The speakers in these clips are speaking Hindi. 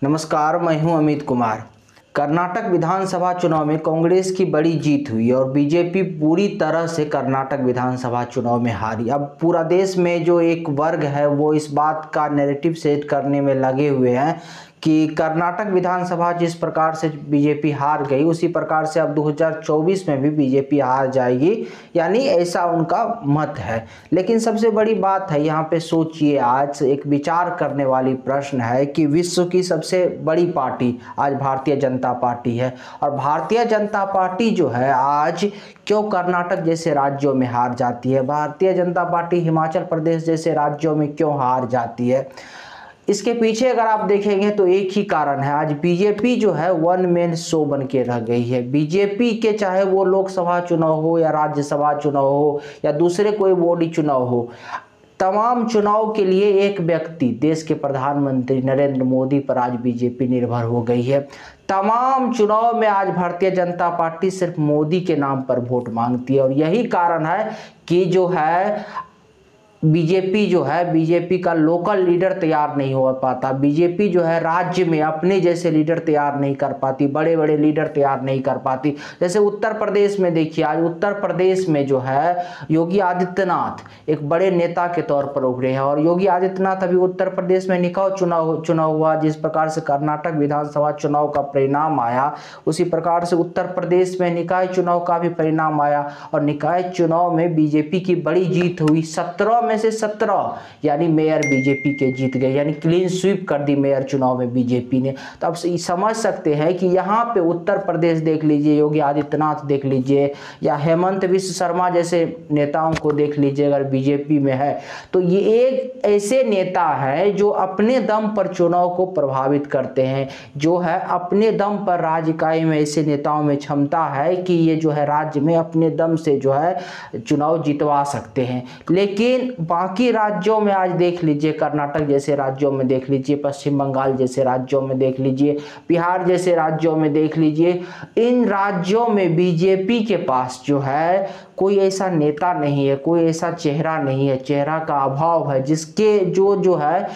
नमस्कार, मैं हूं अमित कुमार। कर्नाटक विधानसभा चुनाव में कांग्रेस की बड़ी जीत हुई और बीजेपी पूरी तरह से कर्नाटक विधानसभा चुनाव में हारी। अब पूरा देश में जो एक वर्ग है वो इस बात का नैरेटिव सेट करने में लगे हुए हैं कि कर्नाटक विधानसभा जिस प्रकार से बीजेपी हार गई उसी प्रकार से अब 2024 में भी बीजेपी हार जाएगी, यानी ऐसा उनका मत है। लेकिन सबसे बड़ी बात है यहाँ पे सोचिए, आज एक विचार करने वाली प्रश्न है कि विश्व की सबसे बड़ी पार्टी आज भारतीय जनता पार्टी है और भारतीय जनता पार्टी जो है आज क्यों कर्नाटक जैसे राज्यों में हार जाती है, भारतीय जनता पार्टी हिमाचल प्रदेश जैसे राज्यों में क्यों हार जाती है। इसके पीछे अगर आप देखेंगे तो एक ही कारण है, आज बीजेपी जो है वन मैन शो बन के रह गई है। बीजेपी के चाहे वो लोकसभा चुनाव हो या राज्यसभा चुनाव हो या दूसरे कोई बॉडी चुनाव हो, तमाम चुनाव के लिए एक व्यक्ति देश के प्रधानमंत्री नरेंद्र मोदी पर आज बीजेपी निर्भर हो गई है। तमाम चुनाव में आज भारतीय जनता पार्टी सिर्फ मोदी के नाम पर वोट मांगती है और यही कारण है कि जो है बीजेपी का लोकल लीडर तैयार नहीं हो पाता। बीजेपी जो है राज्य में अपने जैसे लीडर तैयार नहीं कर पाती, बड़े बड़े लीडर तैयार नहीं कर पाती। जैसे उत्तर प्रदेश में देखिए, आज उत्तर प्रदेश में जो है योगी आदित्यनाथ एक बड़े नेता के तौर पर उभरे हैं और योगी आदित्यनाथ अभी उत्तर प्रदेश में निकाय चुनाव हुआ, जिस प्रकार से कर्नाटक विधानसभा चुनाव का परिणाम आया उसी प्रकार से उत्तर प्रदेश में निकाय चुनाव का भी परिणाम आया और निकाय चुनाव में बीजेपी की बड़ी जीत हुई। 17 में से 17 यानी मेयर बीजेपी के जीत गए, यानी क्लीन स्वीप कर दी मेयर चुनाव में बीजेपी ने। तो अब समझ सकते हैं कि यहाँ पे उत्तर प्रदेश देख लीजिए, योगी आदित्यनाथ देख लीजिए या हेमंत बिश्व शर्मा जैसे नेताओं को देख लीजिए, अगर बीजेपी में है तो ये एक ऐसे नेता है जो अपने दम पर चुनाव को प्रभावित करते हैं, जो है अपने दम पर राज्य इकाई में ऐसे नेताओं में क्षमता है कि ये जो है राज्य में अपने दम से जो है चुनाव जितवा सकते हैं। लेकिन बाकी राज्यों में आज देख लीजिए, कर्नाटक जैसे राज्यों में देख लीजिए, पश्चिम बंगाल जैसे राज्यों में देख लीजिए, बिहार जैसे राज्यों में देख लीजिए, इन राज्यों में बीजेपी के पास जो है कोई ऐसा नेता नहीं है, कोई ऐसा चेहरा नहीं है, चेहरा का अभाव है जिसके जो है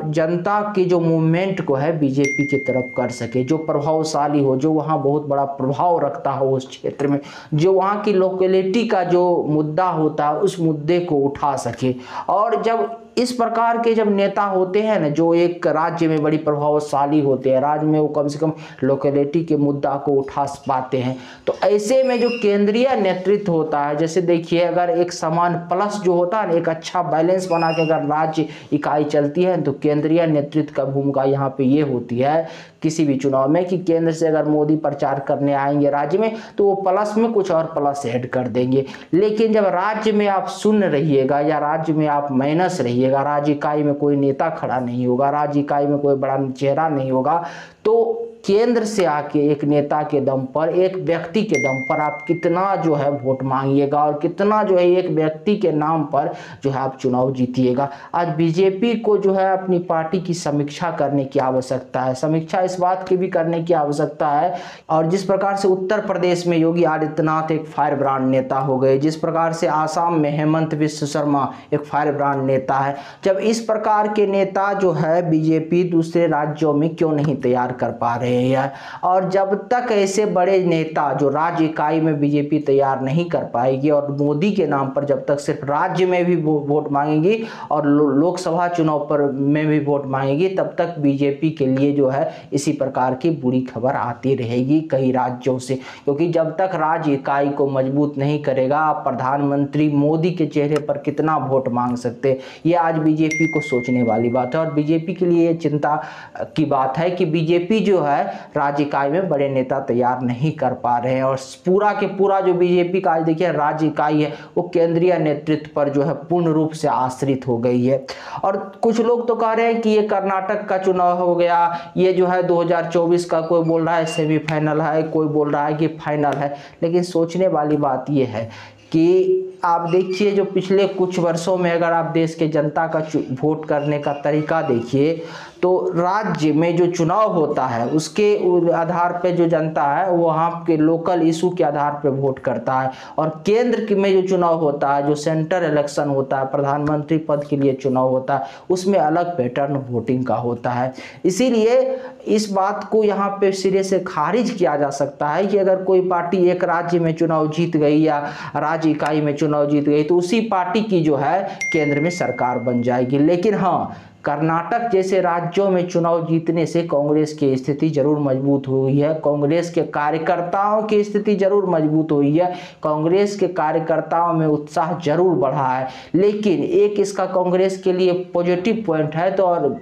जनता की जो मूवमेंट को है बीजेपी की तरफ कर सके, जो प्रभावशाली हो, जो वहाँ बहुत बड़ा प्रभाव रखता हो उस क्षेत्र में, जो वहाँ की लोकेलिटी का जो मुद्दा होता है उस मुद्दे को उठा सके। और जब इस प्रकार के जब नेता होते हैं ना, जो एक राज्य में बड़ी प्रभावशाली होते हैं, राज्य में वो कम से कम लोकेलिटी के मुद्दा को उठा पाते हैं, तो ऐसे में जो केंद्रीय नेतृत्व होता है, जैसे देखिए अगर एक समान प्लस जो होता है, एक अच्छा बैलेंस बना के अगर राज्य इकाई चलती है तो केंद्रीय नेतृत्व का भूमिका यहाँ पे ये होती है किसी भी चुनाव में कि केंद्र से अगर मोदी प्रचार करने आएंगे राज्य में तो वो प्लस में कुछ और प्लस ऐड कर देंगे। लेकिन जब राज्य में आप शून्य रहिएगा या राज्य में आप माइनस रहिएगा, राज्य इकाई में कोई नेता खड़ा नहीं होगा, राज्य इकाई में कोई बड़ा चेहरा नहीं होगा, तो केंद्र से आके एक नेता के दम पर, एक व्यक्ति के दम पर आप कितना जो है वोट मांगिएगा और कितना जो है एक व्यक्ति के नाम पर जो है आप चुनाव जीतिएगा। आज बीजेपी को जो है अपनी पार्टी की समीक्षा करने की आवश्यकता है, समीक्षा इस बात की भी करने की आवश्यकता है। और जिस प्रकार से उत्तर प्रदेश में योगी आदित्यनाथ एक फायर ब्रांड नेता हो गए, जिस प्रकार से आसाम में हेमंत बिश्व शर्मा एक फायर ब्रांड नेता है, जब इस प्रकार के नेता जो है बीजेपी दूसरे राज्यों में क्यों नहीं तैयार कर पा रहे हैं। और जब तक ऐसे बड़े नेता जो राज्य इकाई में बीजेपी तैयार नहीं कर पाएगी और मोदी के नाम पर जब तक सिर्फ राज्य में भी वोट मांगेगी और लोकसभा चुनाव पर में भी वोट मांगेगी, तब तक बीजेपी के लिए जो है इसी प्रकार की बुरी खबर आती रहेगी कई राज्यों से। क्योंकि जब तक राज्य इकाई को मजबूत नहीं करेगा, आप प्रधानमंत्री मोदी के चेहरे पर कितना वोट मांग सकते, ये आज बीजेपी को सोचने वाली बात है। और बीजेपी के लिए चिंता की बात है कि बीजेपी जो है राज्य इकाई में बड़े नेता तैयार नहीं कर पा रहे हैं और पूरा के पूरा जो बीजेपी का आज देखिए राज्य इकाई है वो केंद्रीय नेतृत्व पर जो है पूर्ण रूप से आश्रित हो गई है। और कुछ लोग तो कह रहे हैं कि ये कर्नाटक का चुनाव हो गया, ये जो है 2024 का, कोई बोल रहा है सेमीफाइनल है, कोई बोल रहा है कि फाइनल है। लेकिन सोचने वाली बात ये है कि आप देखिए जो पिछले कुछ वर्षों में अगर आप देश के जनता का वोट करने का तरीका देखिए तो राज्य में जो चुनाव होता है उसके आधार पे जो जनता है वो वहाँ के लोकल इशू के आधार पे वोट करता है, और केंद्र में जो चुनाव होता है, जो सेंटर इलेक्शन होता है, प्रधानमंत्री पद के लिए चुनाव होता है, उसमें अलग पैटर्न वोटिंग का होता है। इसीलिए इस बात को यहाँ पे सिरे से खारिज किया जा सकता है कि अगर कोई पार्टी एक राज्य में चुनाव जीत गई या राज्य इकाई में चुनाव जीत गई तो उसी पार्टी की जो है केंद्र में सरकार बन जाएगी। लेकिन हाँ, कर्नाटक जैसे राज्यों में चुनाव जीतने से कांग्रेस की स्थिति जरूर मजबूत हुई है, कांग्रेस के कार्यकर्ताओं की स्थिति जरूर मजबूत हुई है, कांग्रेस के कार्यकर्ताओं में उत्साह जरूर बढ़ा है। लेकिन एक इसका कांग्रेस के लिए पॉजिटिव पॉइंट है तो और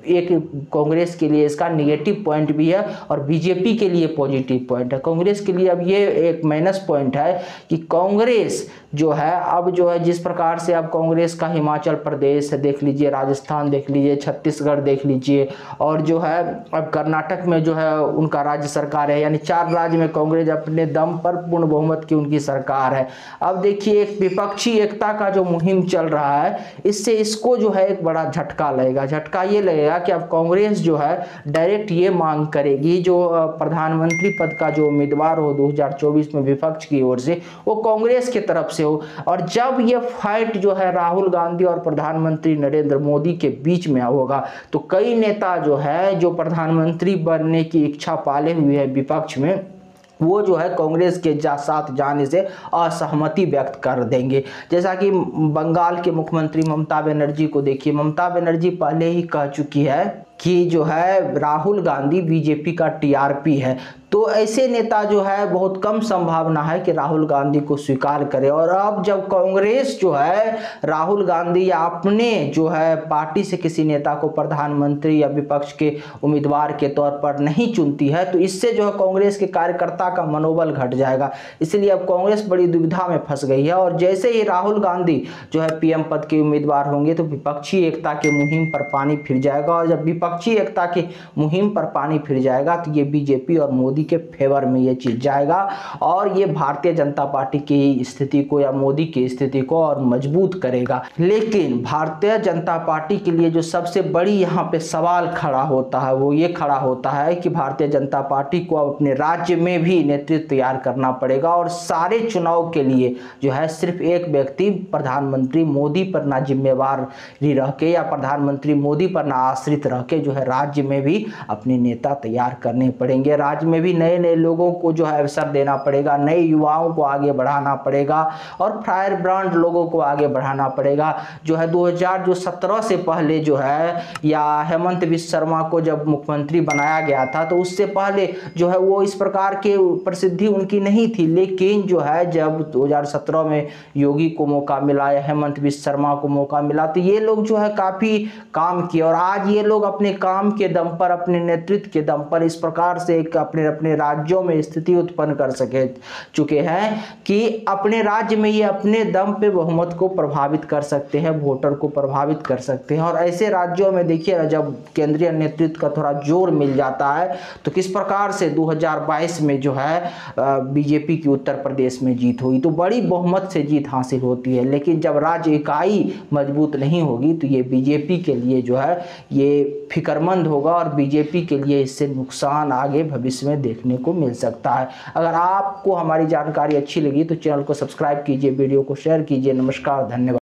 एक कांग्रेस के लिए इसका निगेटिव पॉइंट भी है और बीजेपी के लिए पॉजिटिव पॉइंट है। कांग्रेस के लिए अब ये एक माइनस पॉइंट है कि कांग्रेस जो है अब जो है जिस प्रकार से अब कांग्रेस का हिमाचल प्रदेश देख लीजिए, राजस्थान देख लीजिए, छत्तीसगढ़ देख लीजिए, और जो है अब कर्नाटक में जो है उनका राज्य सरकार है, यानी 4 राज्य में कांग्रेस अपने दम पर पूर्ण बहुमत की उनकी सरकार है। अब देखिए एक विपक्षी एकता का जो मुहिम चल रहा है इससे इसको जो है एक बड़ा झटका लगेगा। झटका ये लगेगा कि अब कांग्रेस जो है डायरेक्ट ये मांग करेगी जो प्रधानमंत्री पद का जो उम्मीदवार हो 2024 में विपक्ष की ओर से वो कांग्रेस की तरफ से हो। और जब ये फाइट जो है राहुल गांधी और प्रधानमंत्री नरेंद्र मोदी के बीच में होगा तो कई नेता जो है जो प्रधानमंत्री बनने की इच्छा पाले हुए है विपक्ष में, वो जो है कांग्रेस के साथ जाने से असहमति व्यक्त कर देंगे। जैसा कि बंगाल के मुख्यमंत्री ममता बनर्जी को देखिए, ममता बनर्जी पहले ही कह चुकी है कि जो है राहुल गांधी बीजेपी का टीआरपी है। तो ऐसे नेता जो है बहुत कम संभावना है कि राहुल गांधी को स्वीकार करे। और अब जब कांग्रेस जो है राहुल गांधी या अपने जो है पार्टी से किसी नेता को प्रधानमंत्री या विपक्ष के उम्मीदवार के तौर पर नहीं चुनती है तो इससे जो है कांग्रेस के कार्यकर्ता का मनोबल घट जाएगा। इसलिए अब कांग्रेस बड़ी दुविधा में फंस गई है। और जैसे ही राहुल गांधी जो है पीएम पद के उम्मीदवार होंगे तो विपक्षी एकता के मुहिम पर पानी फिर जाएगा, और जब विपक्षी एकता की मुहिम पर पानी फिर जाएगा तो ये बीजेपी और मोदी के फेवर में ये चीज जाएगा और ये भारतीय जनता पार्टी की स्थिति को या मोदी की स्थिति को और मजबूत करेगा। लेकिन भारतीय जनता पार्टी के लिए जो सबसे बड़ी यहाँ पे सवाल खड़ा होता है वो ये खड़ा होता है कि भारतीय जनता पार्टी को अब अपने राज्य में भी नेतृत्व तैयार करना पड़ेगा और सारे चुनाव के लिए जो है सिर्फ एक व्यक्ति प्रधानमंत्री मोदी पर ना जिम्मेवार रह के या प्रधानमंत्री मोदी पर ना आश्रित रह के जो है राज्य में भी अपने नेता तैयार करने पड़ेंगे। राज्य में भी नए नए लोगों को जो है अवसर देना पड़ेगा, नए युवाओं को आगे बढ़ाना पड़ेगा और फायर ब्रांड लोगों को आगे बढ़ाना पड़ेगा। जो है 2017 से पहले जो है या हेमंत बिश्व शर्मा को जब मुख्यमंत्री बनाया गया था तो उससे पहले जो है वो इस प्रकार के प्रसिद्धि उनकी नहीं थी। लेकिन जो है जब 2017 में योगी को मौका मिला या हेमंत बिश्व शर्मा को मौका मिला तो ये लोग जो है काफी काम किए और आज ये लोग अपने काम के दम पर, अपने नेतृत्व के दम पर इस प्रकार से अपने अपने राज्यों में स्थिति उत्पन्न कर चुके हैं कि अपने राज्य में ये अपने दम पे बहुमत को प्रभावित कर सकते हैं, वोटर को प्रभावित कर सकते हैं। और ऐसे राज्यों में देखिए जब केंद्रीय नेतृत्व का थोड़ा जोर मिल जाता है तो किस प्रकार से 2022 में जो है बीजेपी की उत्तर प्रदेश में जीत हुई, तो बड़ी बहुमत से जीत हासिल होती है। लेकिन जब राज्य इकाई मजबूत नहीं होगी तो ये बीजेपी के लिए जो है ये फिक्रमंद होगा और बीजेपी के लिए इससे नुकसान आगे भविष्य में देखने को मिल सकता है। अगर आपको हमारी जानकारी अच्छी लगी तो चैनल को सब्सक्राइब कीजिए, वीडियो को शेयर कीजिए। नमस्कार, धन्यवाद।